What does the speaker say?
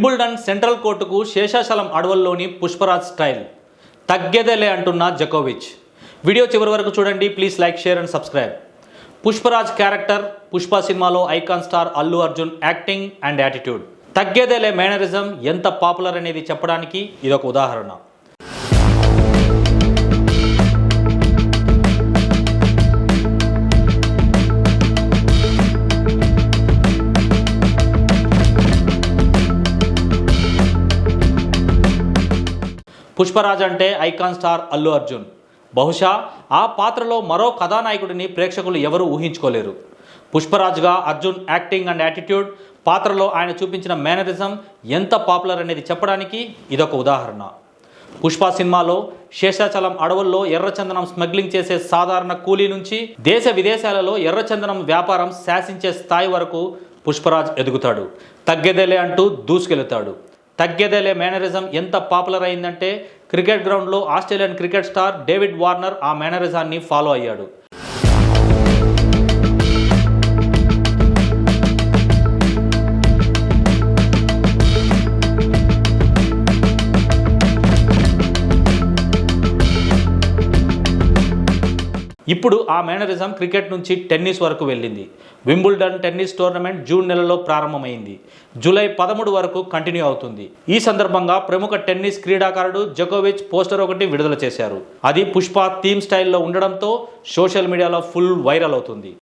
Wimbledon central కోర్టుకు Seshachalam అడవుల్లోని Pushparaj style తగ్గేదేలే అంటున్న జకోవిచ్. వీడియో చివరి వరకు చూడండి. Please like, share and subscribe. Pushparaj character Pushpa సినిమాలో icon star Allu Arjun acting and attitude. తగ్గేదేలే మేనరిజం ఎంత పాపులర్ అనేది చెప్పడానికి ఇదొక ఉదాహరణ. పుష్పరాజ్ అంటే ఐకాన్ స్టార్ అల్లు అర్జున్. బహుశా ఆ పాత్రలో మరో కథానాయకుడిని ప్రేక్షకులు ఎవరూ ఊహించుకోలేరు. పుష్పరాజ్గా అర్జున్ యాక్టింగ్ అండ్ యాటిట్యూడ్, పాత్రలో ఆయన చూపించిన మేనరిజం ఎంత పాపులర్ అనేది చెప్పడానికి ఇదొక ఉదాహరణ. పుష్ప సినిమాలో శేషాచలం అడవుల్లో ఎర్రచందనం స్మగ్లింగ్ చేసే సాధారణ కూలీ నుంచి దేశ విదేశాలలో ఎర్రచందనం వ్యాపారం శాసించే స్థాయి వరకు పుష్పరాజ్ ఎదుగుతాడు. తగ్గేదేలే అంటూ దూసుకెళ్తాడు. తగ్గేదేలే మేనరిజం ఎంత పాపులర్ అయిందంటే క్రికెట్ గ్రౌండ్లో Australian cricket star David Warner ఆ మేనరిజాన్ని ఫాలో అయ్యాడు. ఇప్పుడు ఆ మేనరిజం క్రికెట్ నుంచి టెన్నిస్ వరకు వెళ్ళింది. వింబుల్డన్ టెన్నిస్ టోర్నమెంట్ జూన్ నెలలో ప్రారంభమైంది. జూలై 13 వరకు కంటిన్యూ అవుతుంది. ఈ సందర్భంగా ప్రముఖ టెన్నిస్ క్రీడాకారుడు జకోవిచ్ పోస్టర్ ఒకటి విడుదల చేశారు. అది పుష్ప థీమ్ స్టైల్లో ఉండడంతో సోషల్ మీడియాలో ఫుల్ వైరల్ అవుతుంది.